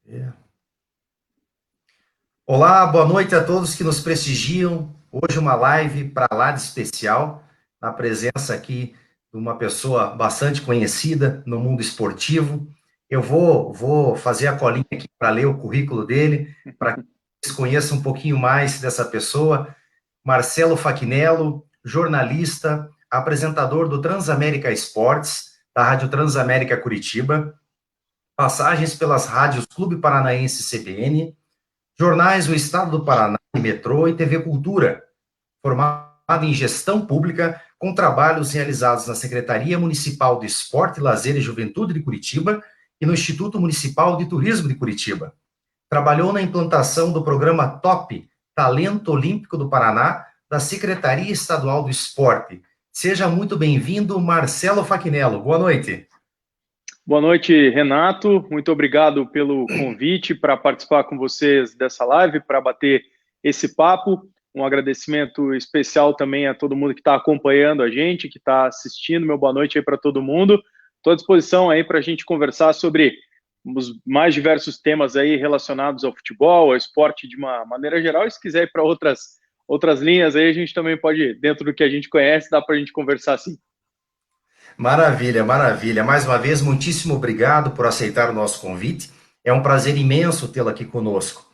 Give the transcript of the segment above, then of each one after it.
É. Olá, boa noite a todos que nos prestigiam. Hoje uma live para lá de especial, na presença aqui de uma pessoa bastante conhecida no mundo esportivo. Eu vou fazer a colinha aqui para ler o currículo dele, para que vocês conheçam um pouquinho mais dessa pessoa. Marcelo Facchinnello, jornalista, apresentador do Transamérica Esportes, da Rádio Transamérica Curitiba, passagens pelas rádios Clube Paranaense CBN, jornais O Estado do Paraná, Metrô e TV Cultura, formado em gestão pública, com trabalhos realizados na Secretaria Municipal de Esporte, Lazer e Juventude de Curitiba e no Instituto Municipal de Turismo de Curitiba. Trabalhou na implantação do programa TOP, Talento Olímpico do Paraná, da Secretaria Estadual do Esporte. Seja muito bem-vindo, Marcelo Facchinnello. Boa noite. Boa noite, Renato. Muito obrigado pelo convite para participar com vocês dessa live, para bater esse papo. Um agradecimento especial também a todo mundo que está acompanhando a gente, que está assistindo. Meu boa noite aí para todo mundo. Estou à disposição aí para a gente conversar sobre os mais diversos temas aí relacionados ao futebol, ao esporte de uma maneira geral. E se quiser ir para outras linhas aí, a gente também pode, dentro do que a gente conhece, dá para a gente conversar sim. Maravilha, maravilha. Mais uma vez, muitíssimo obrigado por aceitar o nosso convite. É um prazer imenso tê-lo aqui conosco.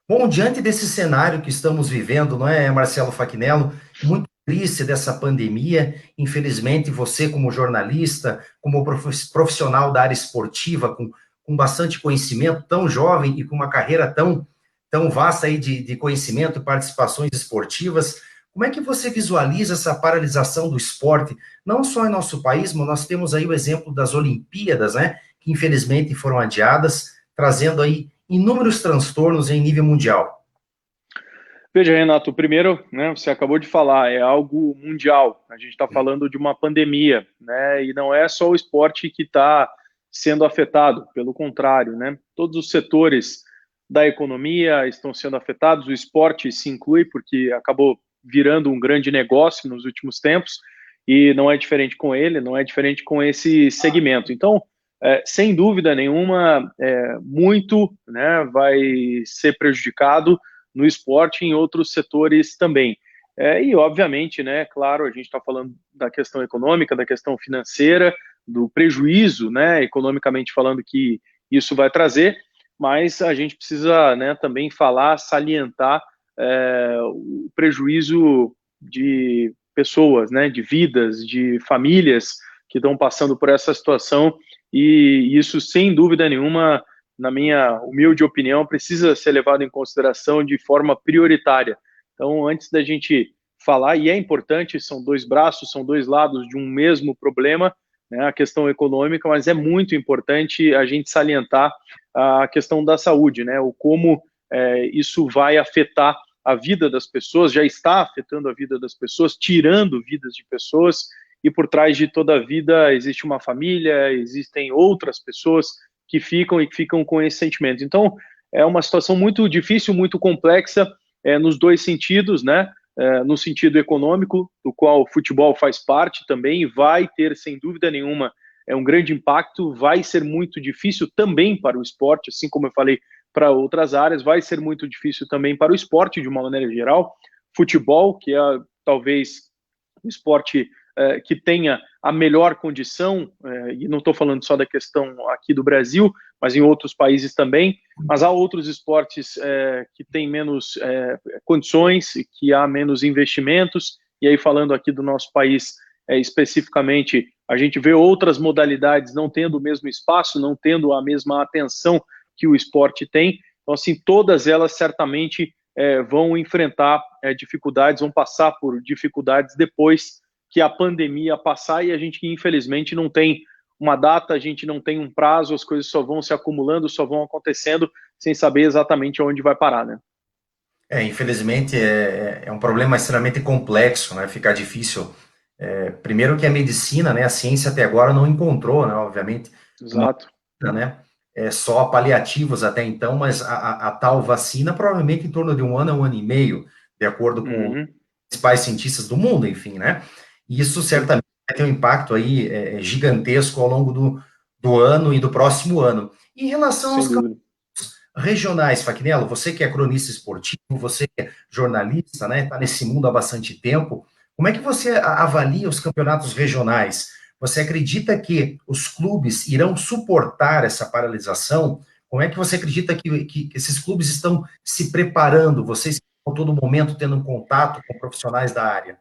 Bom, diante desse cenário que estamos vivendo, não é, Marcelo Facchinnello, muito triste dessa pandemia, infelizmente você como jornalista, como profissional da área esportiva, com bastante conhecimento, tão jovem e com uma carreira tão vasta aí de conhecimento e participações esportivas, como é que você visualiza essa paralisação do esporte, não só em nosso país, mas nós temos aí o exemplo das Olimpíadas, né, que infelizmente foram adiadas, trazendo aí inúmeros transtornos em nível mundial. Veja, Renato, primeiro, né, você acabou de falar, é algo mundial. A gente está falando de uma pandemia, né, e não é só o esporte que está sendo afetado, pelo contrário, né, todos os setores da economia estão sendo afetados, o esporte se inclui, porque acabou virando um grande negócio nos últimos tempos, e não é diferente com ele, não é diferente com esse segmento. Então, sem dúvida nenhuma, muito, né, vai ser prejudicado no esporte e em outros setores também. E, obviamente, né, claro, a gente está falando da questão econômica, da questão financeira, do prejuízo, né, economicamente falando, que isso vai trazer, mas a gente precisa, né, também falar, salientar o prejuízo de pessoas, né, de vidas, de famílias que estão passando por essa situação, e isso, sem dúvida nenhuma, na minha humilde opinião, precisa ser levado em consideração de forma prioritária. Então, antes da gente falar, e é importante, são dois braços, são dois lados de um mesmo problema, né, a questão econômica, mas é muito importante a gente salientar a questão da saúde, né, o como isso vai afetar a vida das pessoas, já está afetando a vida das pessoas, tirando vidas de pessoas, e por trás de toda a vida existe uma família, existem outras pessoas que ficam com esse sentimento. Então, é uma situação muito difícil, muito complexa, nos dois sentidos, né? No sentido econômico, do qual o futebol faz parte também, vai ter, sem dúvida nenhuma, um grande impacto, vai ser muito difícil também para o esporte, assim como eu falei para outras áreas, vai ser muito difícil também para o esporte, de uma maneira geral. Futebol, que é talvez o esporte que tenha a melhor condição, e não estou falando só da questão aqui do Brasil, mas em outros países também, mas há outros esportes que têm menos condições, que há menos investimentos, e aí falando aqui do nosso país especificamente, a gente vê outras modalidades não tendo o mesmo espaço, não tendo a mesma atenção que o esporte tem, então assim, todas elas certamente vão enfrentar dificuldades, vão passar por dificuldades depois que a pandemia passar, e a gente, infelizmente, não tem uma data, a gente não tem um prazo, as coisas só vão se acumulando, só vão acontecendo, sem saber exatamente onde vai parar, né? Infelizmente, é um problema extremamente complexo, né? Fica difícil. Primeiro que a medicina, né? A ciência até agora não encontrou, né? Obviamente, uma Exato. vacina, né? Só paliativos até então, mas a tal vacina provavelmente em torno de um ano a 1 ano e meio, de acordo com os principais cientistas do mundo, enfim, né? E isso certamente vai ter um impacto aí gigantesco ao longo do ano e do próximo ano. Em relação Sem aos dúvida. regionais, Fachinello, você que é cronista esportivo, você que é jornalista, né, está nesse mundo há bastante tempo, como é que você avalia os campeonatos regionais? Você acredita que os clubes irão suportar essa paralisação? Como é que você acredita que esses clubes estão se preparando? Vocês estão a todo momento tendo um contato com profissionais da área?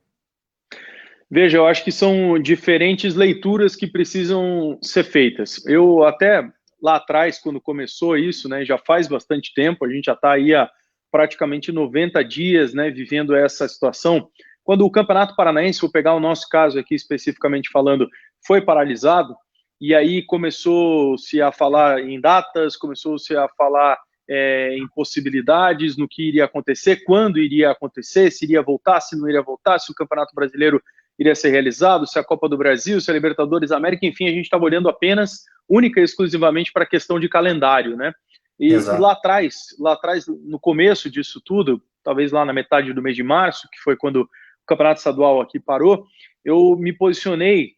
Veja, eu acho que são diferentes leituras que precisam ser feitas. Eu até lá atrás, quando começou isso, né, já faz bastante tempo, a gente já está aí há praticamente 90 dias, né, vivendo essa situação. Quando o Campeonato Paranaense, vou pegar o nosso caso aqui especificamente falando, foi paralisado, e aí começou-se a falar em datas, começou-se a falar em possibilidades, no que iria acontecer, quando iria acontecer, se iria voltar, se não iria voltar, se o Campeonato Brasileiro iria ser realizado, se a Copa do Brasil, se a Libertadores da América, enfim, a gente estava olhando apenas, única e exclusivamente para a questão de calendário, né? E Exato. lá atrás, no começo disso tudo, talvez lá na metade do mês de março, que foi quando o Campeonato Estadual aqui parou, eu me posicionei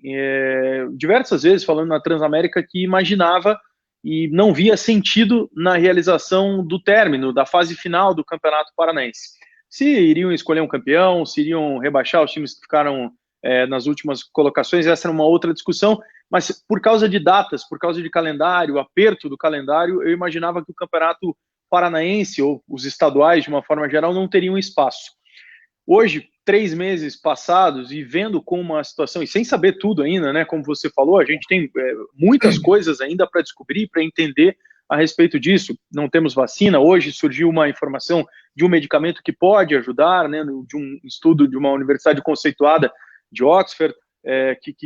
diversas vezes falando na Transamérica que imaginava e não via sentido na realização do término, da fase final do Campeonato Paranaense. Se iriam escolher um campeão, se iriam rebaixar os times que ficaram nas últimas colocações, essa era uma outra discussão, mas por causa de datas, por causa de calendário, aperto do calendário, eu imaginava que o Campeonato Paranaense, ou os estaduais, de uma forma geral, não teriam espaço. Hoje, 3 meses passados e vendo como a situação, e sem saber tudo ainda, né, como você falou, a gente tem muitas coisas ainda para descobrir, para entender a respeito disso. Não temos vacina. Hoje surgiu uma informação de um medicamento que pode ajudar, né, de um estudo de uma universidade conceituada de Oxford,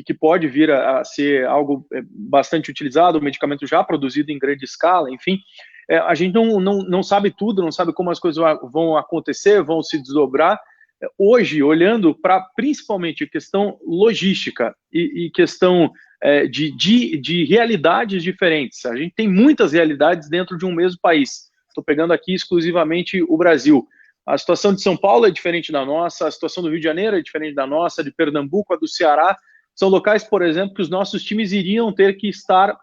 que pode vir a ser algo bastante utilizado, um medicamento já produzido em grande escala, enfim. A gente não sabe tudo, não sabe como as coisas vão acontecer, vão se desdobrar. Hoje, olhando para principalmente questão logística e questão de realidades diferentes, a gente tem muitas realidades dentro de um mesmo país. Estou pegando aqui exclusivamente o Brasil. A situação de São Paulo é diferente da nossa, a situação do Rio de Janeiro é diferente da nossa, de Pernambuco, a do Ceará. São locais, por exemplo, que os nossos times iriam ter que estar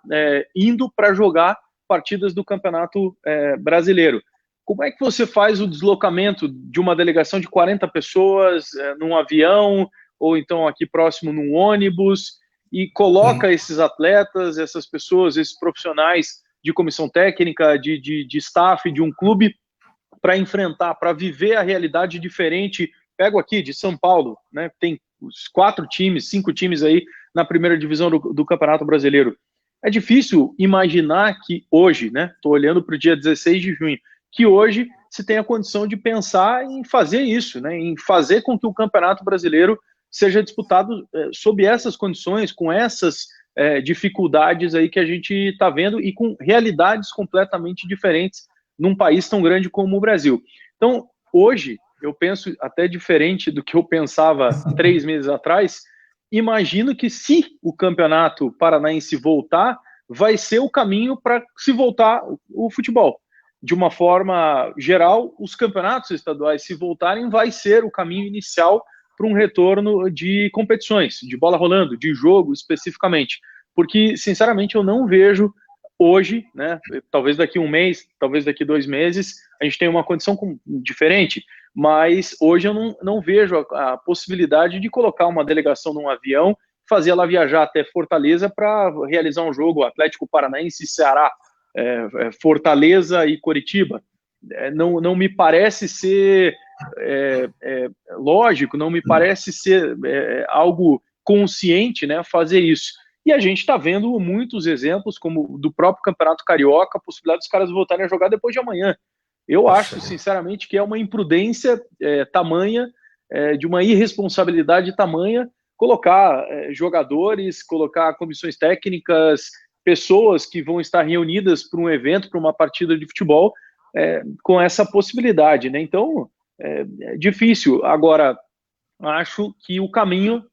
indo para jogar partidas do Campeonato Brasileiro. Como é que você faz o deslocamento de uma delegação de 40 pessoas num avião, ou então aqui próximo num ônibus, e coloca esses atletas, essas pessoas, esses profissionais de comissão técnica, de staff de um clube, para enfrentar, para viver a realidade diferente? Pego aqui de São Paulo, né? Tem os 4 times, 5 times aí na primeira divisão do Campeonato Brasileiro. É difícil imaginar que hoje, né? Estou olhando para o dia 16 de junho, que hoje se tem a condição de pensar em fazer isso, né? Em fazer com que o Campeonato Brasileiro seja disputado sob essas condições, com essas dificuldades aí que a gente está vendo e com realidades completamente diferentes num país tão grande como o Brasil. Então, hoje, eu penso até diferente do que eu pensava 3 meses atrás. Imagino que se o Campeonato Paranaense voltar, vai ser o caminho para se voltar o futebol. De uma forma geral, os campeonatos estaduais, se voltarem, vai ser o caminho inicial para um retorno de competições, de bola rolando, de jogo especificamente. Porque, sinceramente, eu não vejo hoje, né, talvez daqui um mês, talvez daqui 2 meses, a gente tenha uma condição diferente, mas hoje eu não vejo a possibilidade de colocar uma delegação num avião, fazer ela viajar até Fortaleza para realizar um jogo Atlético Paranaense e Ceará, Fortaleza e Coritiba. Não me parece ser lógico, não me parece ser algo consciente, né, fazer isso. E a gente está vendo muitos exemplos, como do próprio Campeonato Carioca, a possibilidade dos caras voltarem a jogar depois de amanhã. Eu acho, sinceramente, que é uma imprudência tamanha, de uma irresponsabilidade tamanha, colocar jogadores, colocar comissões técnicas, pessoas que vão estar reunidas para um evento, para uma partida de futebol, com essa possibilidade, né? Então, é difícil. Agora, acho que o caminho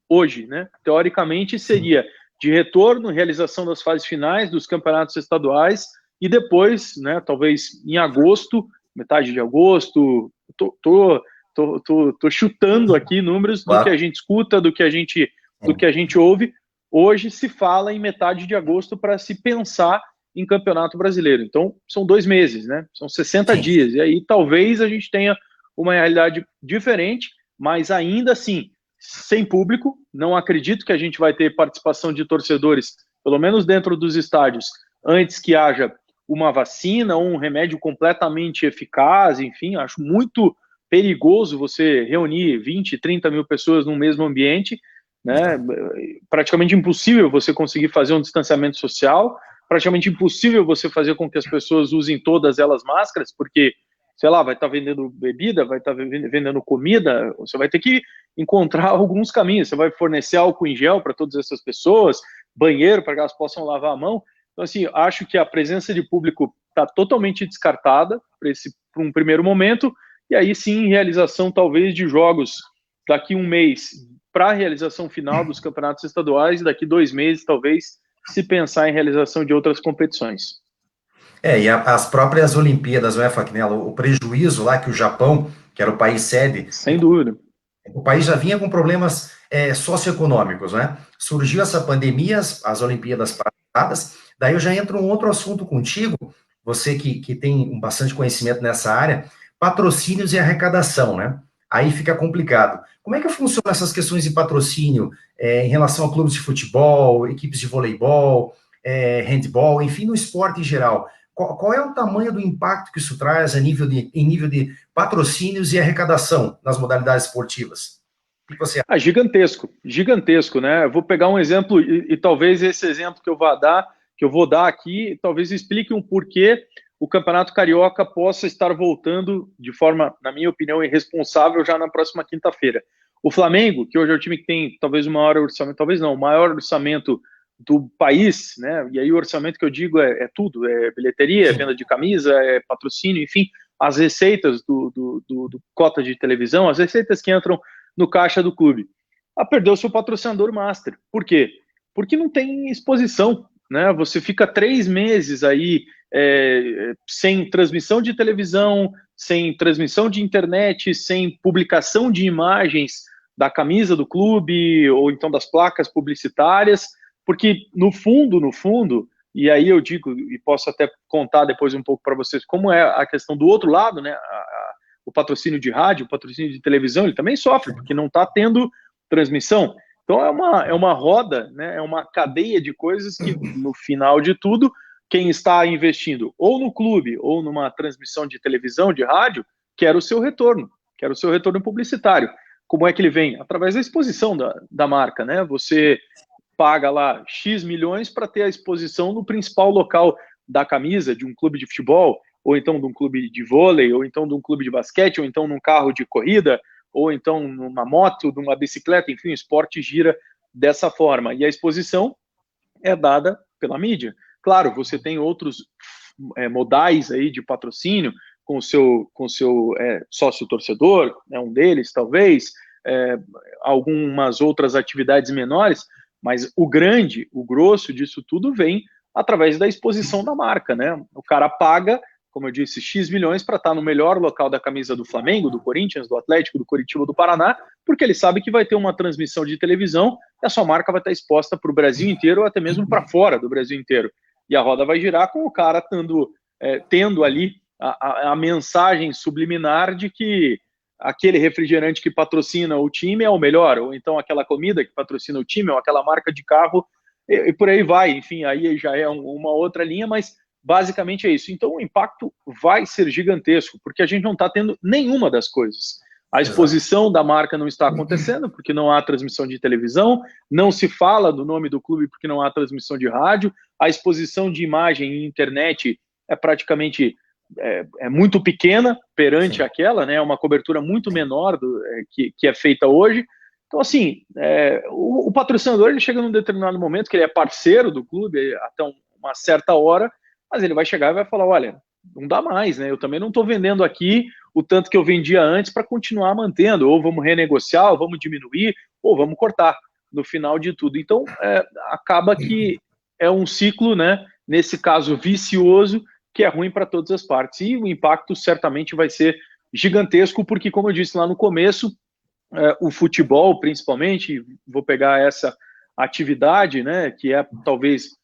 hoje, né, teoricamente, seria de retorno, realização das fases finais dos campeonatos estaduais e depois, né, talvez em agosto, metade de agosto, tô chutando aqui números do que a gente escuta, do que a gente ouve. Hoje se fala em metade de agosto para se pensar em Campeonato Brasileiro. Então, são 2 meses, né? São 60 Sim. dias. E aí talvez a gente tenha uma realidade diferente, mas ainda assim, sem público. Não acredito que a gente vai ter participação de torcedores, pelo menos dentro dos estádios, antes que haja uma vacina ou um remédio completamente eficaz. Enfim, acho muito perigoso você reunir 20, 30 mil pessoas no mesmo ambiente, né? Praticamente impossível você conseguir fazer um distanciamento social, praticamente impossível você fazer com que as pessoas usem todas elas máscaras, porque, sei lá, vai estar vendendo bebida, vai estar vendendo comida, você vai ter que encontrar alguns caminhos, você vai fornecer álcool em gel para todas essas pessoas, banheiro para que elas possam lavar a mão. Então, assim, acho que a presença de público está totalmente descartada para um primeiro momento, e aí sim, realização talvez de jogos daqui um mês para a realização final dos campeonatos estaduais, e daqui 2 meses, talvez, se pensar em realização de outras competições. E as próprias Olimpíadas, né, Facnello, o prejuízo lá que o Japão, que era o país sede, Sem dúvida. o país já vinha com problemas socioeconômicos, né? Surgiu essa pandemia, as Olimpíadas paradas, daí eu já entro um outro assunto contigo, você que tem bastante conhecimento nessa área, patrocínios e arrecadação, né? Aí fica complicado. Como é que funcionam essas questões de patrocínio em relação a clubes de futebol, equipes de voleibol, handball, enfim, no esporte em geral? Qual é o tamanho do impacto que isso traz em nível de patrocínios e arrecadação nas modalidades esportivas? O que você acha? Gigantesco, gigantesco, né? Eu vou pegar um exemplo e talvez esse exemplo que eu vou dar aqui, talvez explique um porquê o Campeonato Carioca possa estar voltando de forma, na minha opinião, irresponsável já na próxima quinta-feira. O Flamengo, que hoje é o time que tem talvez o maior orçamento, talvez não, o maior orçamento do país, né? E aí o orçamento que eu digo é tudo, é bilheteria, é venda de camisa, é patrocínio, enfim, as receitas do cota de televisão, as receitas que entram no caixa do clube. Perdeu seu patrocinador master. Por quê? Porque não tem exposição, né? Você fica 3 meses aí sem transmissão de televisão, sem transmissão de internet, sem publicação de imagens da camisa do clube ou então das placas publicitárias, porque no fundo, e aí eu digo, e posso até contar depois um pouco para vocês como é a questão do outro lado, né? O patrocínio de rádio, o patrocínio de televisão, ele também sofre, porque não está tendo transmissão. Então é uma roda, né? É uma cadeia de coisas que, no final de tudo, quem está investindo ou no clube ou numa transmissão de televisão, de rádio, quer o seu retorno publicitário. Como é que ele vem? Através da exposição da marca, né? Você paga lá X milhões para ter a exposição no principal local da camisa de um clube de futebol, ou então de um clube de vôlei, ou então de um clube de basquete, ou então num carro de corrida, ou então numa moto, numa bicicleta, enfim, o esporte gira dessa forma. E a exposição é dada pela mídia. Claro, você tem outros modais aí de patrocínio com o seu sócio torcedor, né, um deles talvez, algumas outras atividades menores, mas o grosso disso tudo vem através da exposição da marca, né? O cara paga, como eu disse, X milhões para estar no melhor local da camisa do Flamengo, do Corinthians, do Atlético, do Coritiba, do Paraná, porque ele sabe que vai ter uma transmissão de televisão e a sua marca vai estar exposta para o Brasil inteiro ou até mesmo para fora do Brasil inteiro. E a roda vai girar com o cara tendo ali a mensagem subliminar de que aquele refrigerante que patrocina o time é o melhor, ou então aquela comida que patrocina o time, ou aquela marca de carro, e por aí vai. Enfim, aí já é uma outra linha, mas basicamente é isso. Então o impacto vai ser gigantesco, porque a gente não está tendo nenhuma das coisas. A exposição da marca não está acontecendo, porque não há transmissão de televisão, não se fala do nome do clube porque não há transmissão de rádio, a exposição de imagem e internet é praticamente muito pequena perante aquela, né? É uma cobertura muito menor que é feita hoje. Então, assim, o patrocinador ele chega num determinado momento que ele é parceiro do clube até uma certa hora, mas ele vai chegar e vai falar, olha, não dá mais, né? Eu também não estou vendendo aqui o tanto que eu vendia antes para continuar mantendo, ou vamos renegociar, ou vamos diminuir, ou vamos cortar no final de tudo. Então, acaba que é um ciclo, né? Nesse caso, vicioso, que é ruim para todas as partes. E o impacto certamente vai ser gigantesco, porque, como eu disse lá no começo, o futebol, principalmente, vou pegar essa atividade, né, que é talvez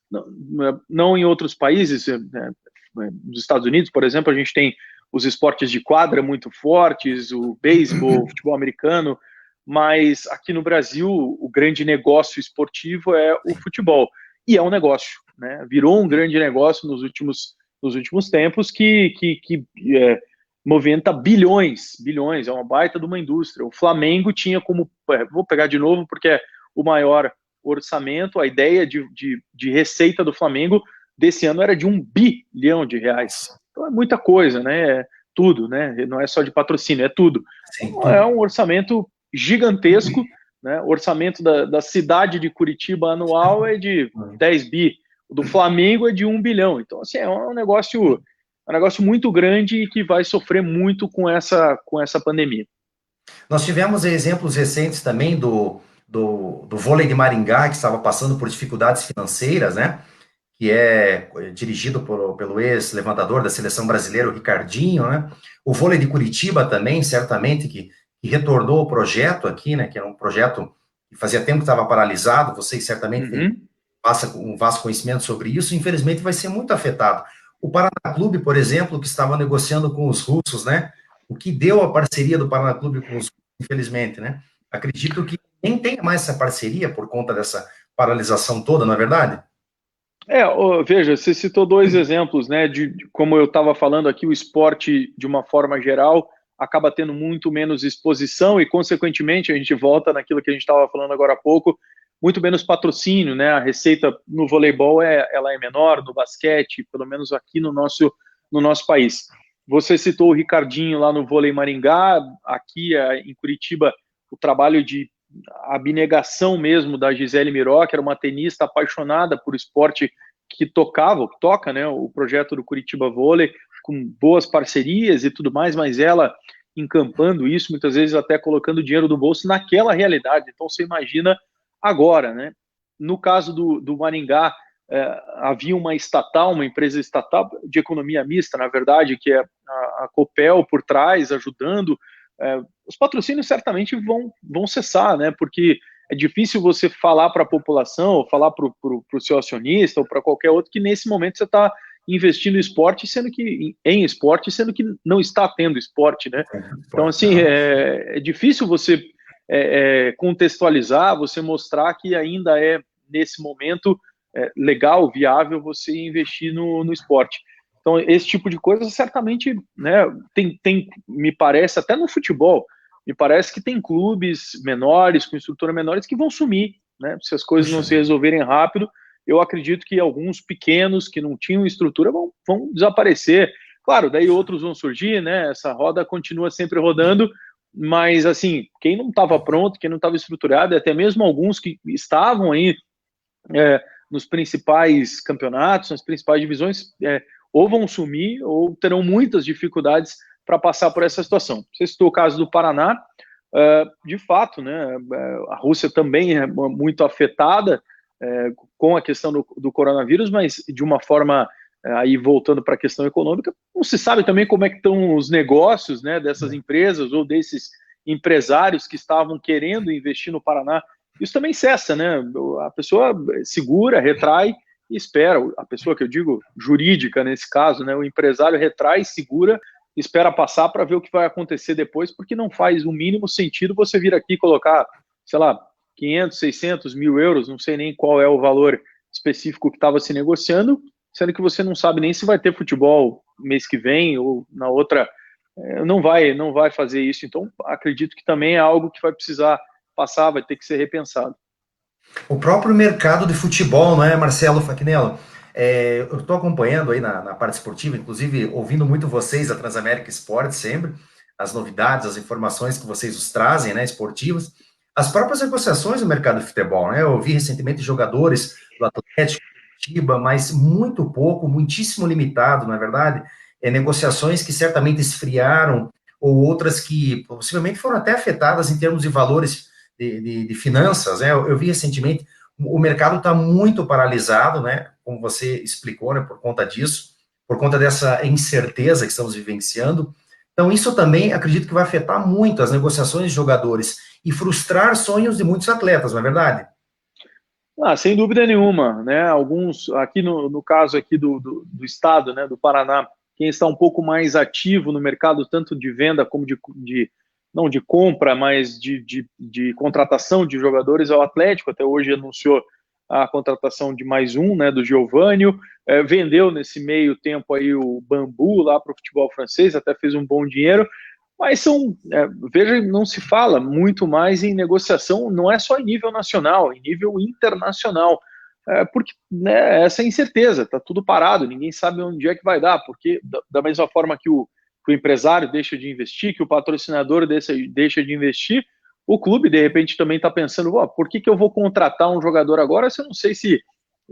não em outros países, nos Estados Unidos, por exemplo, a gente tem os esportes de quadra muito fortes, o beisebol, o futebol americano, mas aqui no Brasil o grande negócio esportivo é o futebol, e é um negócio, né? Virou um grande negócio nos últimos tempos que movimenta bilhões, é uma baita de uma indústria. O Flamengo tinha como, vou pegar de novo porque é o maior orçamento, a ideia de receita do Flamengo desse ano era de R$ 1 bilhão. Então é muita coisa, né? É tudo, né? Não é só de patrocínio, é tudo. Sim, Então, é um orçamento gigantesco, né? O orçamento da cidade de Curitiba anual é de 10 bi, o do Flamengo é de 1 bilhão. Então, assim, é um negócio muito grande e que vai sofrer muito com essa pandemia. Nós tivemos exemplos recentes também do vôlei de Maringá, que estava passando por dificuldades financeiras, né? Que é dirigido pelo ex-levantador da seleção brasileira, o Ricardinho, né? O vôlei de Curitiba também, certamente, que retornou o projeto aqui, né? Que era um projeto que fazia tempo que estava paralisado, vocês certamente têm um vasto conhecimento sobre isso, infelizmente vai ser muito afetado. O Paraná Clube, por exemplo, que estava negociando com os russos, né? O que deu a parceria do Paraná Clube com os russos, infelizmente, né? Acredito que nem tenha mais essa parceria por conta dessa paralisação toda, não é verdade? Veja, você citou dois exemplos, né, de como eu estava falando aqui, o esporte, de uma forma geral, acaba tendo muito menos exposição e, consequentemente, a gente volta naquilo que a gente estava falando agora há pouco, muito menos patrocínio, né, a receita no voleibol ela é menor, no basquete, pelo menos aqui no nosso país. Você citou o Ricardinho lá no Vôlei Maringá, aqui em Curitiba, o trabalho de abnegação mesmo da Gisele Miró, que era uma tenista apaixonada por esporte que toca, né, o projeto do Curitiba Vôlei, com boas parcerias e tudo mais, mas ela encampando isso, muitas vezes até colocando dinheiro do bolso naquela realidade. Então você imagina agora, né? No caso do Maringá, havia uma empresa estatal de economia mista, na verdade, que é a Copel por trás, ajudando. Os patrocínios certamente vão cessar, né? Porque é difícil você falar para a população, ou falar para o seu acionista, ou para qualquer outro, que nesse momento você está investindo em esporte, sendo que não está tendo esporte, né? Então, assim, é difícil você contextualizar, você mostrar que ainda é, nesse momento, legal, viável você investir no esporte. Então, esse tipo de coisa certamente, né, me parece, até no futebol, me parece que tem clubes menores, com estrutura menores, que vão sumir, né? Se as coisas não se resolverem rápido, eu acredito que alguns pequenos que não tinham estrutura vão desaparecer. Claro, daí outros vão surgir, né? Essa roda continua sempre rodando, mas, assim, quem não estava pronto, quem não estava estruturado, e até mesmo alguns que estavam aí nos principais campeonatos, nas principais divisões, ou vão sumir ou terão muitas dificuldades para passar por essa situação. Você citou o caso do Paraná, de fato, né, a Rússia também é muito afetada com a questão do coronavírus, mas de uma forma, aí voltando para a questão econômica, não se sabe também como é que estão os negócios, né, dessas empresas ou desses empresários que estavam querendo investir no Paraná. Isso também cessa, né? A pessoa segura, retrai e espera. A pessoa que eu digo jurídica nesse caso, né? O empresário retrai, segura, espera passar para ver o que vai acontecer depois, porque não faz o mínimo sentido você vir aqui colocar, sei lá, 500, 600 mil euros, não sei nem qual é o valor específico que estava se negociando, sendo que você não sabe nem se vai ter futebol mês que vem ou na outra. Não vai fazer isso. Então, acredito que também é algo que vai precisar passar, vai ter que ser repensado. O próprio mercado de futebol, não é, Marcelo Fachinello? Eu estou acompanhando aí na parte esportiva, inclusive ouvindo muito vocês, a Transamérica Esportes, sempre, as novidades, as informações que vocês nos trazem, né, esportivas, as próprias negociações do mercado de futebol, né? Eu vi recentemente jogadores do Atlético, Curitiba, mas muito pouco, muitíssimo limitado, na verdade, negociações que certamente esfriaram, ou outras que possivelmente foram até afetadas em termos de valores de finanças, né? Eu vi recentemente, o mercado está muito paralisado, né? Como você explicou, né? Por conta disso, por conta dessa incerteza que estamos vivenciando. Então, isso também acredito que vai afetar muito as negociações de jogadores e frustrar sonhos de muitos atletas, não é verdade? Sem dúvida nenhuma, né? Alguns, aqui no caso aqui do estado, né, do Paraná, quem está um pouco mais ativo no mercado, tanto de venda como não de compra, mas de contratação de jogadores, é o Atlético. Até hoje anunciou a contratação de mais um, né, do Giovânio. Vendeu nesse meio tempo aí o Bambu lá para o futebol francês, até fez um bom dinheiro. Mas veja, não se fala muito mais em negociação, não é só em nível nacional, em nível internacional, porque né, essa é a incerteza, está tudo parado, ninguém sabe onde é que vai dar, porque da mesma forma que o empresário deixa de investir, que o patrocinador deixa de investir, o clube, de repente, também está pensando, por que eu vou contratar um jogador agora se eu não sei se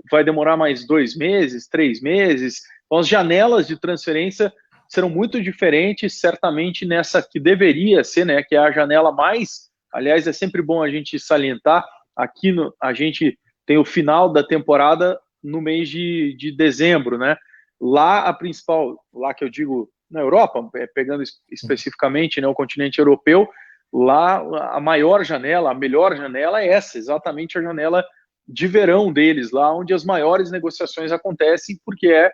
vai demorar mais 2 meses, 3 meses? Então, as janelas de transferência serão muito diferentes, certamente nessa que deveria ser, né, que é a janela mais, aliás, é sempre bom a gente salientar, aqui a gente tem o final da temporada no mês de dezembro, né, lá a principal, lá que eu digo na Europa, pegando especificamente, né, o continente europeu, lá a maior janela, a melhor janela é essa, exatamente a janela de verão deles, lá onde as maiores negociações acontecem, porque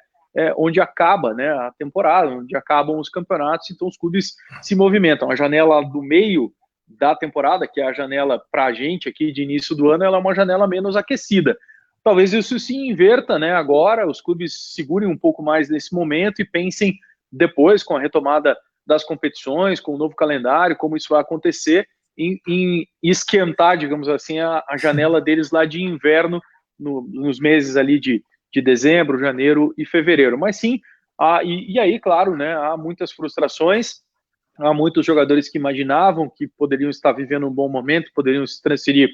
onde acaba, né, a temporada, onde acabam os campeonatos, então os clubes se movimentam. A janela do meio da temporada, que é a janela para a gente aqui de início do ano, ela é uma janela menos aquecida. Talvez isso se inverta, né, agora, os clubes segurem um pouco mais nesse momento e pensem depois, com a retomada das competições, com o novo calendário, como isso vai acontecer, em esquentar, digamos assim, a janela deles lá de inverno, nos meses ali de dezembro, janeiro e fevereiro. Mas sim, e aí, claro, né, há muitas frustrações, há muitos jogadores que imaginavam que poderiam estar vivendo um bom momento, poderiam se transferir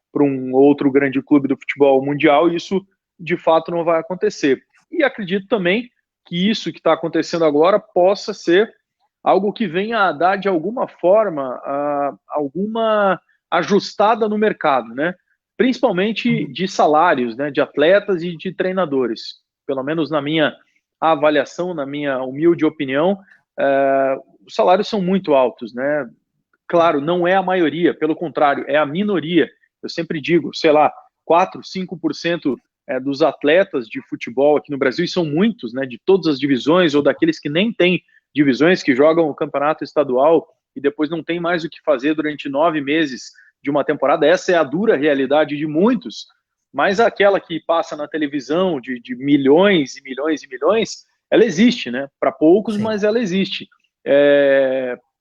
para um outro grande clube do futebol mundial, e isso de fato não vai acontecer. E acredito também que isso que está acontecendo agora possa ser algo que venha a dar, de alguma forma, alguma ajustada no mercado, né? Principalmente de salários, né, de atletas e de treinadores. Pelo menos na minha avaliação, na minha humilde opinião, os salários são muito altos, né? Claro, não é a maioria, pelo contrário, é a minoria. Eu sempre digo, sei lá, 4, 5% dos atletas de futebol aqui no Brasil, e são muitos, né, de todas as divisões, ou daqueles que nem têm divisões, que jogam o campeonato estadual e depois não tem mais o que fazer durante 9 meses de uma temporada. Essa é a dura realidade de muitos, mas aquela que passa na televisão de milhões e milhões e milhões, ela existe, né? Para poucos, Sim. mas ela existe.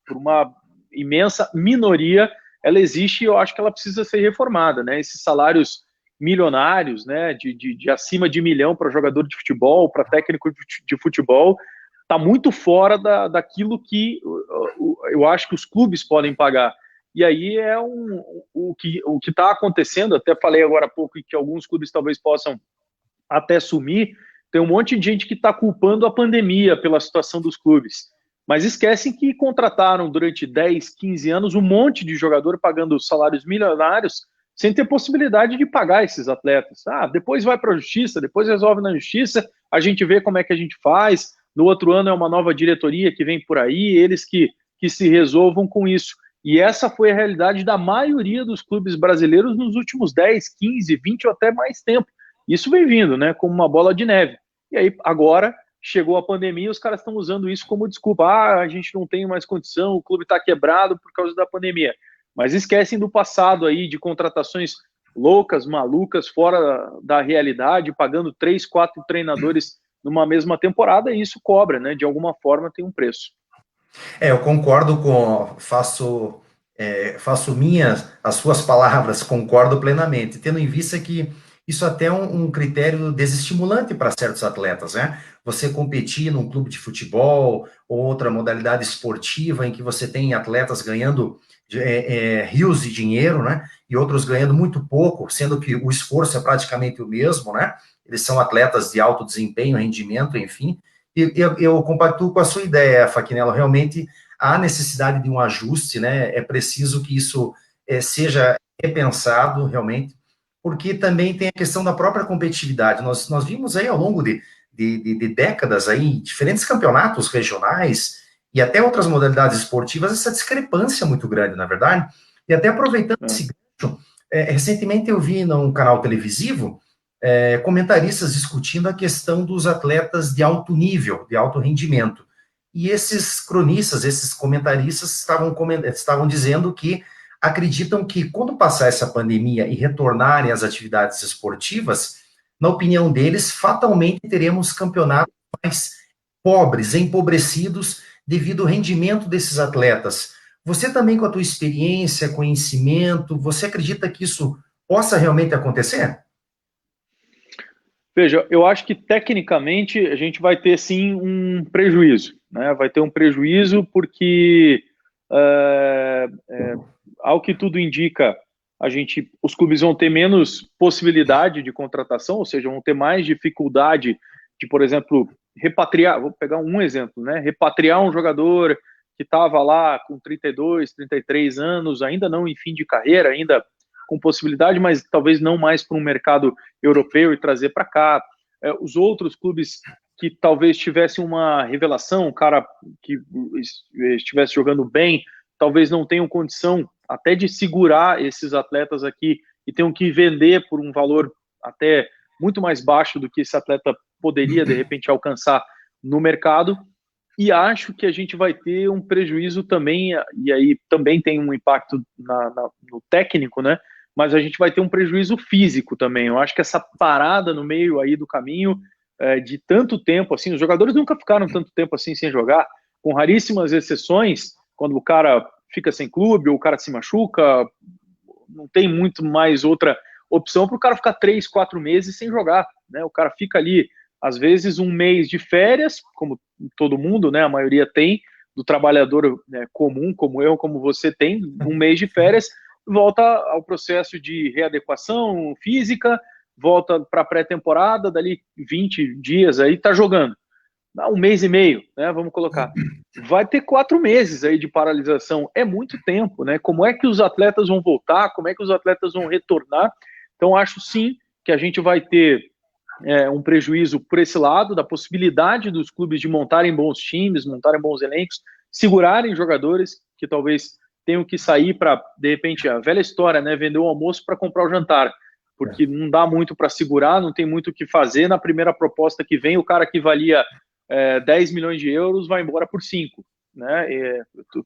Por uma imensa minoria, ela existe, e eu acho que ela precisa ser reformada, né? Esses salários milionários, né, de acima de 1 milhão para jogador de futebol, para técnico de futebol, está muito fora daquilo que eu acho que os clubes podem pagar. E aí o que está acontecendo, até falei agora há pouco, e que alguns clubes talvez possam até sumir, tem um monte de gente que está culpando a pandemia pela situação dos clubes. Mas esquecem que contrataram durante 10, 15 anos um monte de jogador pagando salários milionários sem ter possibilidade de pagar esses atletas. Depois vai para a justiça, depois resolve na justiça, a gente vê como é que a gente faz. No outro ano é uma nova diretoria que vem por aí, eles que se resolvam com isso. E essa foi a realidade da maioria dos clubes brasileiros nos últimos 10, 15, 20 ou até mais tempo. Isso vem vindo, né, como uma bola de neve. E aí, agora, chegou a pandemia e os caras estão usando isso como desculpa. A gente não tem mais condição, o clube está quebrado por causa da pandemia. Mas esquecem do passado aí, de contratações loucas, malucas, fora da realidade, pagando 3, 4 treinadores numa mesma temporada, e isso cobra, né? De alguma forma tem um preço. Eu concordo faço minhas as suas palavras, concordo plenamente, tendo em vista que isso até é um critério desestimulante para certos atletas, né? Você competir num clube de futebol ou outra modalidade esportiva em que você tem atletas ganhando rios de dinheiro, né? E outros ganhando muito pouco, sendo que o esforço é praticamente o mesmo, né? Eles são atletas de alto desempenho, rendimento, enfim. E eu compactuo com a sua ideia, Faquinello, realmente há necessidade de um ajuste, né? É preciso que isso seja repensado, realmente, porque também tem a questão da própria competitividade. Nós vimos aí ao longo de décadas aí, diferentes campeonatos regionais e até outras modalidades esportivas, essa discrepância muito grande, na verdade. E até aproveitando esse gancho, Recentemente eu vi num canal televisivo comentaristas discutindo a questão dos atletas de alto nível, de alto rendimento. E esses cronistas, esses comentaristas estavam dizendo que acreditam que quando passar essa pandemia e retornarem às atividades esportivas, na opinião deles, fatalmente teremos campeonatos mais pobres, empobrecidos, devido ao rendimento desses atletas. Você também, com a tua experiência, conhecimento, você acredita que isso possa realmente acontecer? Veja, eu acho que tecnicamente a gente vai ter sim um prejuízo, né? Vai ter um prejuízo porque, ao que tudo indica, os clubes vão ter menos possibilidade de contratação, ou seja, vão ter mais dificuldade de, por exemplo, repatriar. Vou pegar um exemplo, né? Repatriar um jogador que estava lá com 32, 33 anos, ainda não em fim de carreira, ainda com possibilidade, mas talvez não mais para um mercado europeu e trazer para cá. Os outros clubes que talvez tivessem uma revelação, um cara que estivesse jogando bem, talvez não tenham condição até de segurar esses atletas aqui e tenham que vender por um valor até muito mais baixo do que esse atleta poderia, de repente, alcançar no mercado. E acho que a gente vai ter um prejuízo também, e aí também tem um impacto no técnico, né? Mas a gente vai ter um prejuízo físico também. Eu acho que essa parada no meio aí do caminho, de tanto tempo assim, os jogadores nunca ficaram tanto tempo assim sem jogar, com raríssimas exceções, quando o cara fica sem clube ou o cara se machuca, não tem muito mais outra opção para o cara ficar 3, 4 meses sem jogar, né? O cara fica ali, às vezes, um mês de férias, como todo mundo, né? A maioria tem, do trabalhador, né, comum, como eu, como você tem, um mês de férias, volta ao processo de readequação física, volta para a pré-temporada, dali 20 dias aí tá jogando. Um mês e meio, né? Vamos colocar. Vai ter 4 meses aí de paralisação. É muito tempo, né? Como é que os atletas vão voltar? Como é que os atletas vão retornar? Então, acho sim que a gente vai ter um prejuízo por esse lado, da possibilidade dos clubes de montarem bons times, montarem bons elencos, segurarem jogadores que talvez tenham que sair para, de repente, a velha história, né? Vender o almoço para comprar o jantar, porque não dá muito para segurar, não tem muito o que fazer. Na primeira proposta que vem, o cara que valia 10 milhões de euros vai embora por 5, né?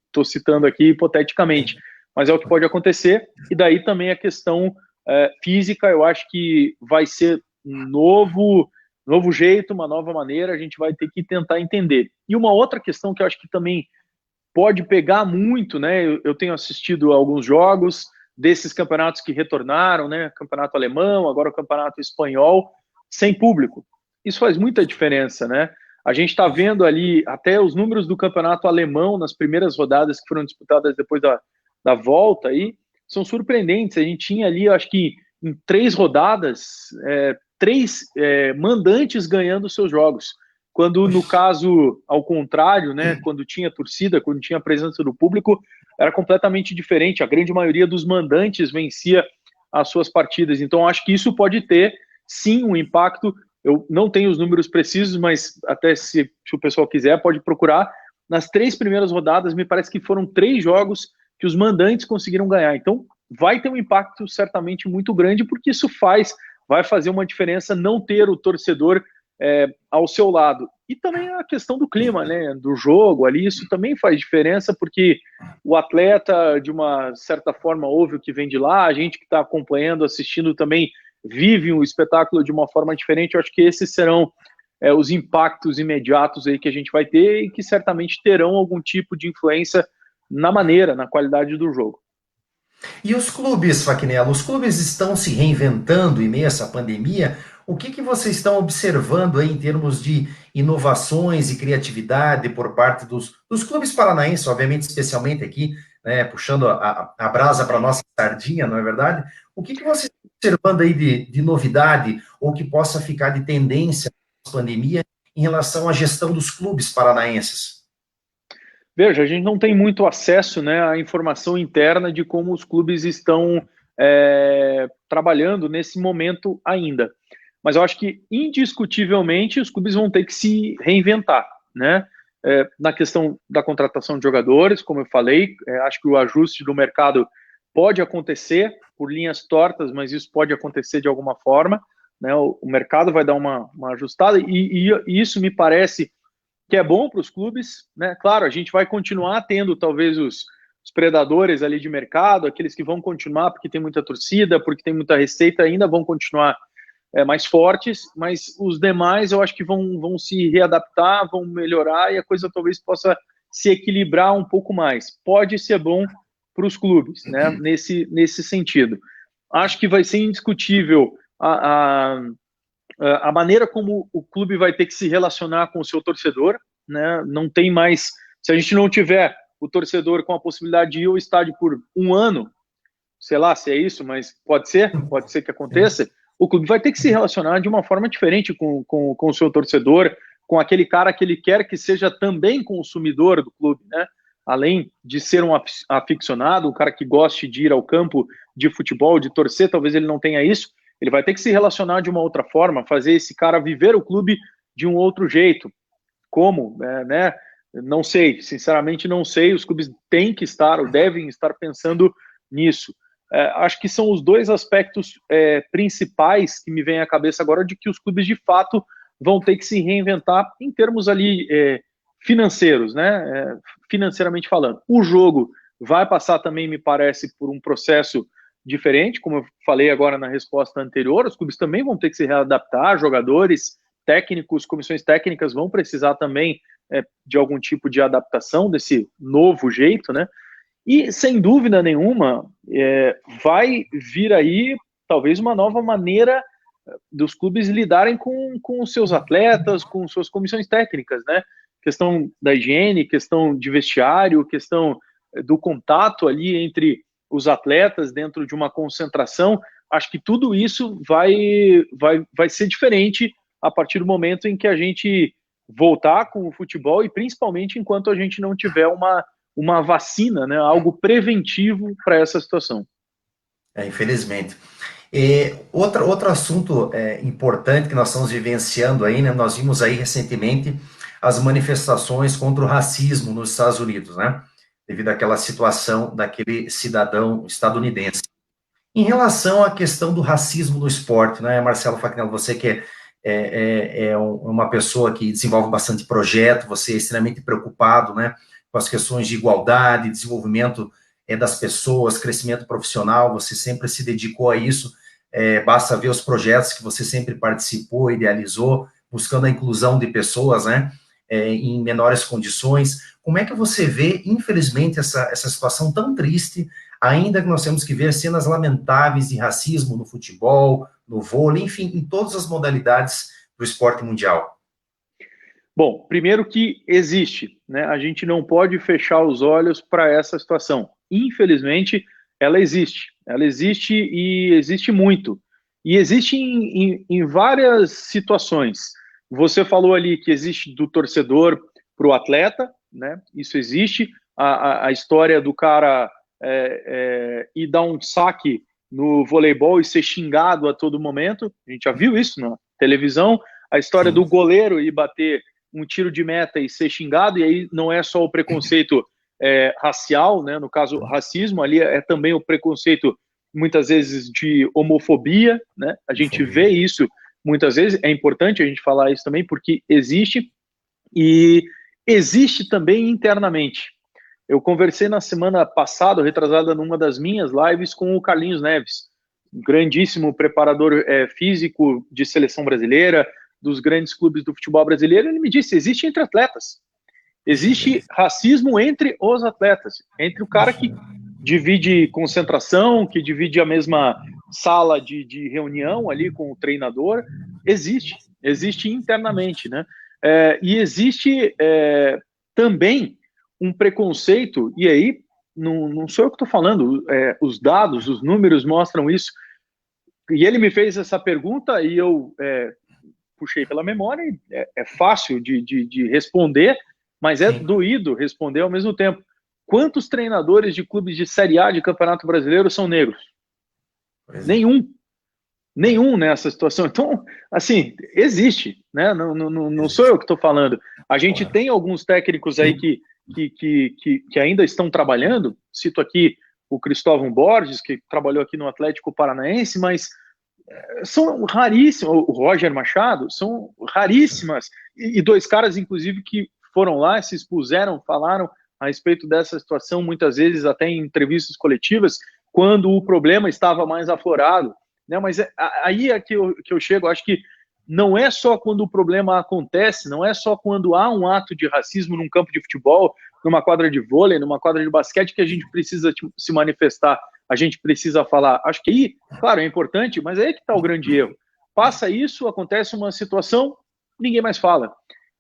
Estou citando aqui hipoteticamente, mas é o que pode acontecer. E daí também a questão física, eu acho que vai ser um novo jeito, uma nova maneira, a gente vai ter que tentar entender. E uma outra questão que eu acho que também pode pegar muito, né? Eu tenho assistido a alguns jogos desses campeonatos que retornaram, né? Campeonato alemão, agora o campeonato espanhol, sem público. Isso faz muita diferença, né? A gente está vendo ali até os números do campeonato alemão nas primeiras rodadas que foram disputadas depois da volta aí, são surpreendentes. A gente tinha ali, acho que em 3 rodadas, 3 mandantes ganhando seus jogos. Quando, no caso, ao contrário, né, quando tinha torcida, quando tinha a presença do público, era completamente diferente. A grande maioria dos mandantes vencia as suas partidas. Então, acho que isso pode ter, sim, um impacto. Eu não tenho os números precisos, mas até se o pessoal quiser, pode procurar. Nas 3 primeiras rodadas, me parece que foram 3 jogos que os mandantes conseguiram ganhar. Então, vai ter um impacto certamente muito grande, porque isso vai fazer uma diferença não ter o torcedor ao seu lado. E também a questão do clima, né, do jogo ali, isso também faz diferença, porque o atleta, de uma certa forma, ouve o que vem de lá, a gente que está acompanhando, assistindo também, vive o espetáculo de uma forma diferente. Eu acho que esses serão os impactos imediatos aí que a gente vai ter e que certamente terão algum tipo de influência na maneira, na qualidade do jogo. E os clubes, Faquinello, os clubes estão se reinventando em meio a essa pandemia? O que vocês estão observando aí em termos de inovações e criatividade por parte dos clubes paranaenses, obviamente, especialmente aqui, né, puxando a brasa para a nossa sardinha, não é verdade? O que vocês estão observando aí de novidade ou que possa ficar de tendência na pandemia em relação à gestão dos clubes paranaenses? Veja, a gente não tem muito acesso, né, à informação interna de como os clubes estão trabalhando nesse momento ainda. Mas eu acho que, indiscutivelmente, os clubes vão ter que se reinventar, né? Na questão da contratação de jogadores, como eu falei, acho que o ajuste do mercado pode acontecer por linhas tortas, mas isso pode acontecer de alguma forma, né? O mercado vai dar uma ajustada, e isso me parece que é bom para os clubes, né? Claro, a gente vai continuar tendo talvez os predadores ali de mercado, aqueles que vão continuar porque tem muita torcida, porque tem muita receita, ainda vão continuar mais fortes, mas os demais eu acho que vão se readaptar, vão melhorar, e a coisa talvez possa se equilibrar um pouco mais. Pode ser bom para os clubes, né? Nesse sentido. Acho que vai ser indiscutível a maneira como o clube vai ter que se relacionar com o seu torcedor, né? Não tem mais, se a gente não tiver o torcedor com a possibilidade de ir ao estádio por um ano, sei lá se é isso, mas pode ser que aconteça, o clube vai ter que se relacionar de uma forma diferente com o seu torcedor, com aquele cara que ele quer que seja também consumidor do clube, né? Além de ser um aficionado, um cara que goste de ir ao campo de futebol, de torcer, talvez ele não tenha isso, ele vai ter que se relacionar de uma outra forma, fazer esse cara viver o clube de um outro jeito. Como, né? Não sei, sinceramente não sei, os clubes têm que estar, ou devem estar pensando nisso. Acho que são os dois aspectos principais que me vêm à cabeça agora, de que os clubes de fato vão ter que se reinventar em termos ali financeiros, né? Financeiramente falando. O jogo vai passar também, me parece, por um processo diferente, como eu falei agora na resposta anterior, os clubes também vão ter que se readaptar, jogadores, técnicos, comissões técnicas vão precisar também de algum tipo de adaptação desse novo jeito, né? E, sem dúvida nenhuma, vai vir aí talvez uma nova maneira dos clubes lidarem com os seus atletas, com suas comissões técnicas, né? Questão da higiene, questão de vestiário, questão do contato ali entre os atletas dentro de uma concentração. Acho que tudo isso vai ser diferente a partir do momento em que a gente voltar com o futebol, e principalmente enquanto a gente não tiver uma vacina, né, algo preventivo para essa situação. Infelizmente. Outro assunto importante que nós estamos vivenciando aí, né? Nós vimos aí recentemente as manifestações contra o racismo nos Estados Unidos, né? Devido àquela situação daquele cidadão estadunidense. Em relação à questão do racismo no esporte, né, Marcelo Facnello, você que é uma pessoa que desenvolve bastante projeto, você é extremamente preocupado, né, com as questões de igualdade, desenvolvimento das pessoas, crescimento profissional, você sempre se dedicou a isso, basta ver os projetos que você sempre participou, idealizou, buscando a inclusão de pessoas, né, em menores condições. Como é que você vê, infelizmente, essa situação tão triste, ainda que nós temos que ver cenas lamentáveis de racismo no futebol, no vôlei, enfim, em todas as modalidades do esporte mundial? Bom, primeiro que existe, né? A gente não pode fechar os olhos para essa situação. Infelizmente, ela existe e existe muito. E existe em várias situações. Você falou ali que existe do torcedor para o atleta, né? Isso existe. A história do cara ir dar um saque no voleibol e ser xingado a todo momento, a gente já viu isso na televisão. A história do goleiro ir bater um tiro de meta e ser xingado, e aí não é só o preconceito racial, né? No caso, racismo, ali é também o preconceito, muitas vezes, de homofobia, né? A gente vê isso muitas vezes, é importante a gente falar isso também, porque existe, e existe também internamente. Eu conversei na semana passada, retrasada, numa das minhas lives, com o Carlinhos Neves, um grandíssimo preparador físico de seleção brasileira, dos grandes clubes do futebol brasileiro. Ele me disse, existe entre atletas. Existe racismo entre os atletas, entre o cara que divide concentração, que divide a mesma sala de reunião ali com o treinador. Existe internamente, né? E existe também um preconceito, e aí não sou eu que estou falando, os dados, os números mostram isso. E ele me fez essa pergunta e eu puxei pela memória, e é fácil de responder, mas é doído responder ao mesmo tempo. Quantos treinadores de clubes de Série A de Campeonato Brasileiro são negros? Nenhum nessa situação. Então, assim, existe, né? Não sou eu que estou falando. A gente tem alguns técnicos aí que ainda estão trabalhando. Cito aqui o Cristóvão Borges, que trabalhou aqui no Atlético Paranaense, mas são raríssimas, o Roger Machado, são raríssimas, e dois caras, inclusive, que foram lá, se expuseram, falaram a respeito dessa situação, muitas vezes até em entrevistas coletivas, quando o problema estava mais aflorado, né? Mas aí é que eu chego, acho que não é só quando o problema acontece, não é só quando há um ato de racismo num campo de futebol, numa quadra de vôlei, numa quadra de basquete, que a gente precisa se manifestar, a gente precisa falar. Acho que aí, claro, é importante, mas aí é que está o grande erro. Passa isso, acontece uma situação, ninguém mais fala.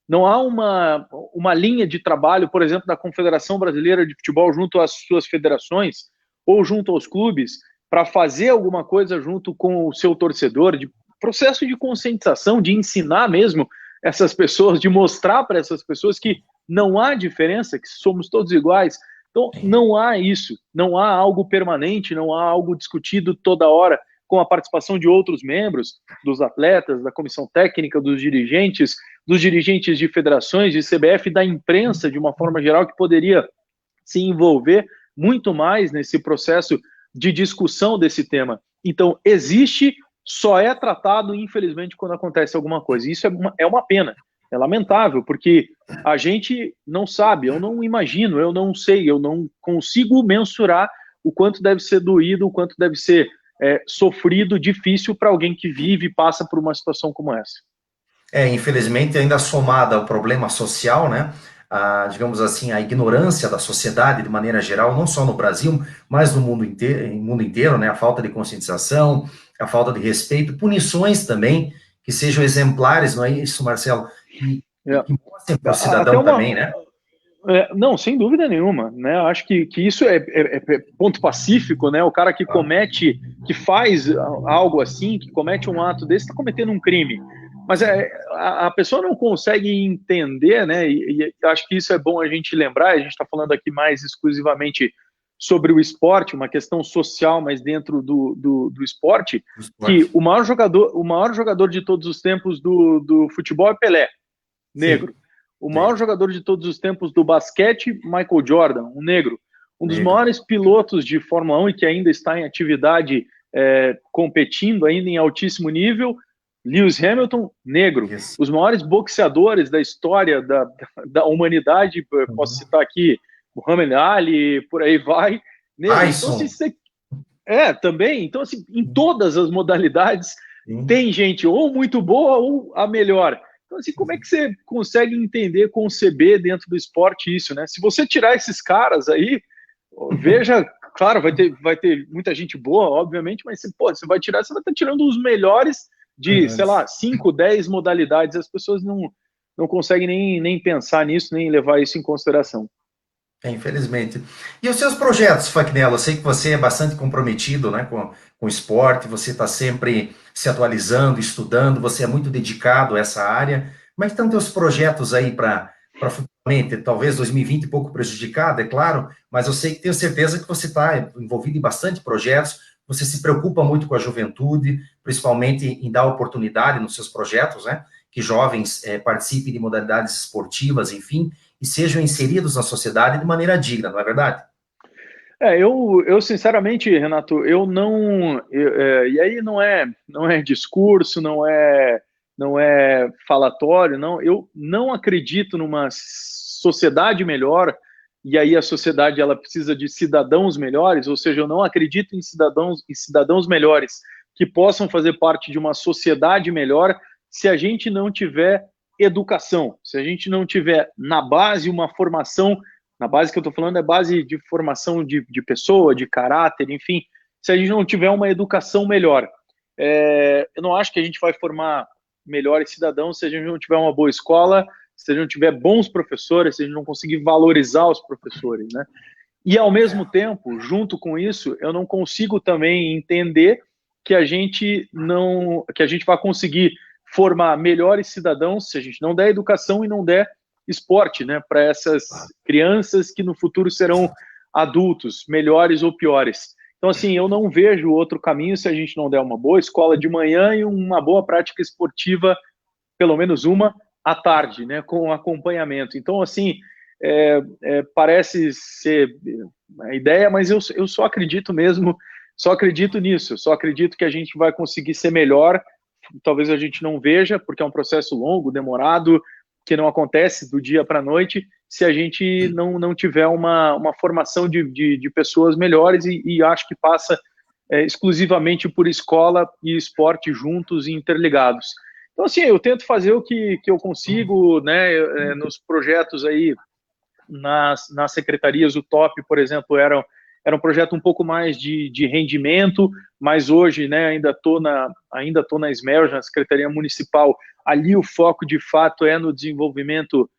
Não há uma linha de trabalho, por exemplo, da Confederação Brasileira de Futebol junto às suas federações ou junto aos clubes para fazer alguma coisa junto com o seu torcedor, de processo de conscientização, de ensinar mesmo essas pessoas, de mostrar para essas pessoas que não há diferença, que somos todos iguais. Então, não há isso, não há algo permanente, não há algo discutido toda hora com a participação de outros membros, dos atletas, da comissão técnica, dos dirigentes de federações, de CBF, da imprensa, de uma forma geral, que poderia se envolver muito mais nesse processo de discussão desse tema. Então, existe, só é tratado, infelizmente, quando acontece alguma coisa. Isso é uma pena, é lamentável, porque a gente não sabe, eu não imagino, eu não sei, eu não consigo mensurar o quanto deve ser doído, o quanto deve ser sofrido, difícil para alguém que vive e passa por uma situação como essa. Infelizmente, ainda somada ao problema social, né? Digamos assim, a ignorância da sociedade de maneira geral, não só no Brasil, mas no mundo inteiro, né? A falta de conscientização, a falta de respeito, punições também, que sejam exemplares, não é isso, Marcelo? Que mostrem para o cidadão também, né? Não, sem dúvida nenhuma, né? Acho que isso é ponto pacífico, né? O cara que comete, que faz algo assim, que comete um ato desse, está cometendo um crime. Mas a pessoa não consegue entender, né? E acho que isso é bom a gente lembrar. A gente está falando aqui mais exclusivamente sobre o esporte, uma questão social, mas dentro do esporte, que o maior jogador de todos os tempos do futebol é Pelé, negro. Sim. O maior jogador de todos os tempos do basquete, Michael Jordan, um negro. Um dos maiores pilotos de Fórmula 1 e que ainda está em atividade, competindo ainda em altíssimo nível, Lewis Hamilton, negro. Yes. Os maiores boxeadores da história da humanidade, posso citar aqui Muhammad Ali, por aí vai, negro. Então, assim, também. Então, assim, em todas as modalidades, tem gente ou muito boa ou a melhor. Então, assim, como é que você consegue entender, conceber dentro do esporte isso, né? Se você tirar esses caras aí, veja, claro, vai ter muita gente boa, obviamente, mas você vai tirar, você vai estar tirando os melhores de, sei lá, 5, 10 modalidades. As pessoas não conseguem nem pensar nisso, nem levar isso em consideração. Infelizmente. E os seus projetos, Facnello? Eu sei que você é bastante comprometido, né, com o esporte, você está sempre se atualizando, estudando, você é muito dedicado a essa área. Como é que estão teus projetos aí para futuramente? Talvez 2020 um pouco prejudicado, é claro, mas eu sei que tenho certeza que você está envolvido em bastante projetos, você se preocupa muito com a juventude, principalmente em dar oportunidade nos seus projetos, né, que jovens participem de modalidades esportivas, enfim, e sejam inseridos na sociedade de maneira digna, não é verdade? Eu sinceramente, Renato, eu não... e aí não é discurso, não é falatório, não. Eu não acredito numa sociedade melhor, e aí a sociedade ela precisa de cidadãos melhores, ou seja, eu não acredito em cidadãos melhores que possam fazer parte de uma sociedade melhor se a gente não tiver educação, se a gente não tiver na base uma formação, na base que eu estou falando é base de formação de pessoa, de caráter, enfim, se a gente não tiver uma educação melhor. Eu não acho que a gente vai formar melhores cidadãos se a gente não tiver uma boa escola, se a gente não tiver bons professores, se a gente não conseguir valorizar os professores, né? E, ao mesmo tempo, junto com isso, eu não consigo também entender que a gente vai conseguir formar melhores cidadãos se a gente não der educação e não der esporte, né, para essas crianças que no futuro serão adultos, melhores ou piores. Então, assim, eu não vejo outro caminho se a gente não der uma boa escola de manhã e uma boa prática esportiva, pelo menos uma, à tarde, né, com acompanhamento. Então, assim, parece ser a ideia, mas eu só acredito mesmo, só acredito nisso, só acredito que a gente vai conseguir ser melhor. Talvez a gente não veja, porque é um processo longo, demorado, que não acontece do dia para a noite, se a gente não tiver uma formação de pessoas melhores, e acho que passa exclusivamente por escola e esporte juntos e interligados. Então, assim, eu tento fazer o que eu consigo, né, nos projetos aí, nas secretarias. O TOP, por exemplo, era um projeto um pouco mais de rendimento, mas hoje, né, ainda estou na SMEL, na Secretaria Municipal. Ali o foco, de fato, é no desenvolvimento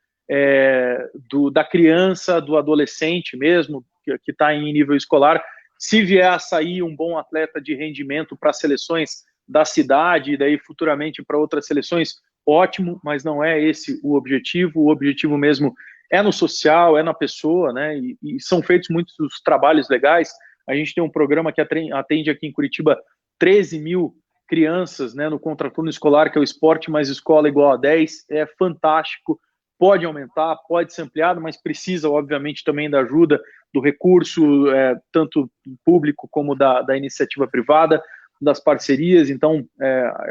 da criança, do adolescente mesmo, que está em nível escolar. Se vier a sair um bom atleta de rendimento para seleções da cidade e daí futuramente para outras seleções, ótimo, mas não é esse o objetivo. O objetivo mesmo é no social, é na pessoa, né? E são feitos muitos trabalhos legais. A gente tem um programa que atende aqui em Curitiba 13 mil crianças, né, no contraturno escolar, que é o Esporte Mais Escola igual a 10. É fantástico, pode aumentar, pode ser ampliado, mas precisa, obviamente, também da ajuda, do recurso, tanto público como da iniciativa privada, das parcerias. Então,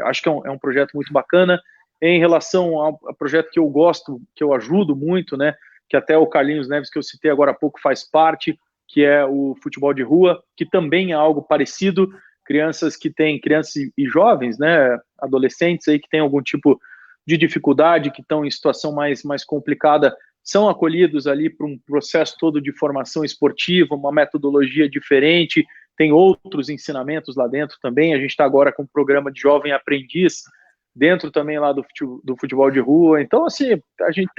acho que é um projeto muito bacana. Em relação ao projeto que eu gosto, que eu ajudo muito, né, que até o Carlinhos Neves, que eu citei agora há pouco, faz parte, que é o futebol de rua, que também é algo parecido. Crianças e jovens, né, adolescentes aí que têm algum tipo de dificuldade, que estão em situação mais complicada, são acolhidos ali para um processo todo de formação esportiva, uma metodologia diferente, tem outros ensinamentos lá dentro também. A gente está agora com um programa de jovem aprendiz dentro também lá do futebol de rua. Então, assim, a gente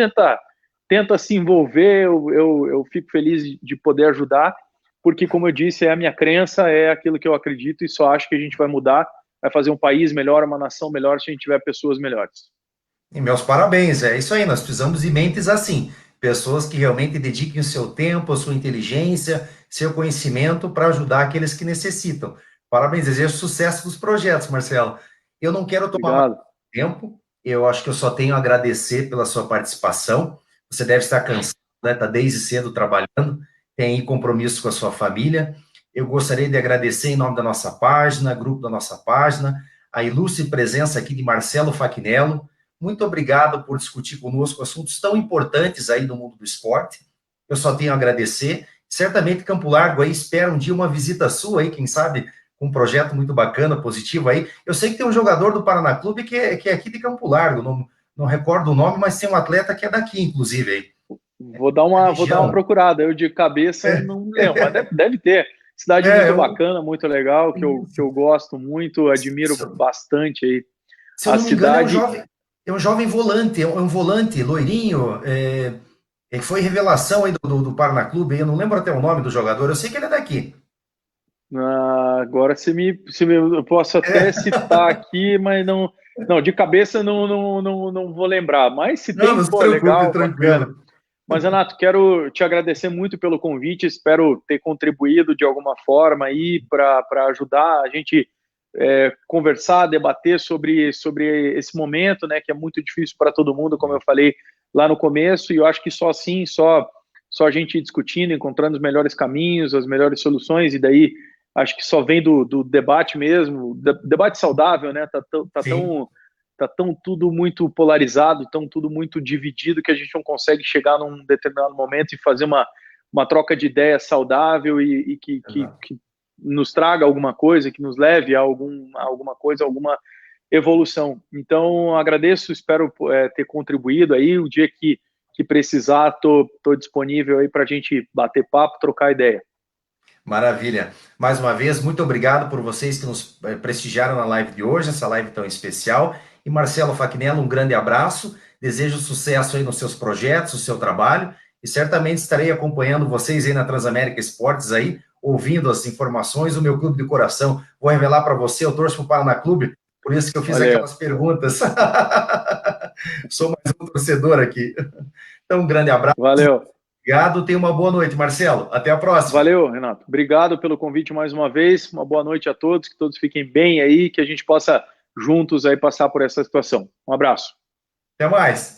tenta se envolver. Eu fico feliz de poder ajudar, porque, como eu disse, é a minha crença, é aquilo que eu acredito, e só acho que a gente vai mudar, vai fazer um país melhor, uma nação melhor, se a gente tiver pessoas melhores. E meus parabéns, é isso aí, nós precisamos de mentes assim, pessoas que realmente dediquem o seu tempo, a sua inteligência, seu conhecimento para ajudar aqueles que necessitam. Parabéns, desejo sucesso dos projetos, Marcelo. Eu não quero tomar mais Obrigado. tempo, eu acho que eu só tenho a agradecer pela sua participação. Você deve estar cansado, né? Está desde cedo trabalhando, tem compromisso com a sua família. Eu gostaria de agradecer em nome da nossa página, grupo da nossa página, a ilustre presença aqui de Marcelo Fachinello. Muito obrigado por discutir conosco assuntos tão importantes aí no mundo do esporte. Eu só tenho a agradecer. Certamente Campo Largo aí espera um dia uma visita sua aí, quem sabe, com um projeto muito bacana, positivo aí. Eu sei que tem um jogador do Paraná Clube que é aqui de Campo Largo, não recordo o nome, mas tem um atleta que é daqui, inclusive, aí. Vou dar uma procurada. Eu de cabeça não lembro, mas deve ter. Cidade muito bacana, muito legal, que eu gosto muito, admiro bastante aí. Se eu não me engano, é um jovem volante, é um volante loirinho, foi revelação aí do Paraná Clube, eu não lembro até o nome do jogador, eu sei que ele é daqui. Agora eu posso até citar aqui, mas não, de cabeça não vou lembrar. Mas se tem, pô, legal, bacana. Mas, Renato, quero te agradecer muito pelo convite, espero ter contribuído de alguma forma aí para ajudar a gente conversar, debater sobre esse momento, né, que é muito difícil para todo mundo, como eu falei lá no começo, e eu acho que só assim, só a gente discutindo, encontrando os melhores caminhos, as melhores soluções, e daí acho que só vem do debate mesmo, debate saudável, né, tá tão tudo muito polarizado, tão tudo muito dividido, que a gente não consegue chegar num determinado momento e fazer uma troca de ideias saudável e que nos traga alguma coisa, que nos leve a alguma coisa, alguma evolução. Então, agradeço, espero ter contribuído aí. O dia que precisar, tô disponível aí para a gente bater papo, trocar ideia. Maravilha. Mais uma vez, muito obrigado por vocês que nos prestigiaram na live de hoje, essa live tão especial. E Marcelo Fachinello, um grande abraço. Desejo sucesso aí nos seus projetos, no seu trabalho. E certamente estarei acompanhando vocês aí na Transamérica Esportes aí, ouvindo as informações. O meu clube de coração, vou revelar para você, eu torço para o Paraná Clube, por isso que eu fiz aquelas perguntas. Sou mais um torcedor aqui. Então, um grande abraço. Valeu. Obrigado, tenha uma boa noite, Marcelo. Até a próxima. Valeu, Renato. Obrigado pelo convite mais uma vez. Uma boa noite a todos, que todos fiquem bem aí, que a gente possa juntos aí passar por essa situação. Um abraço. Até mais.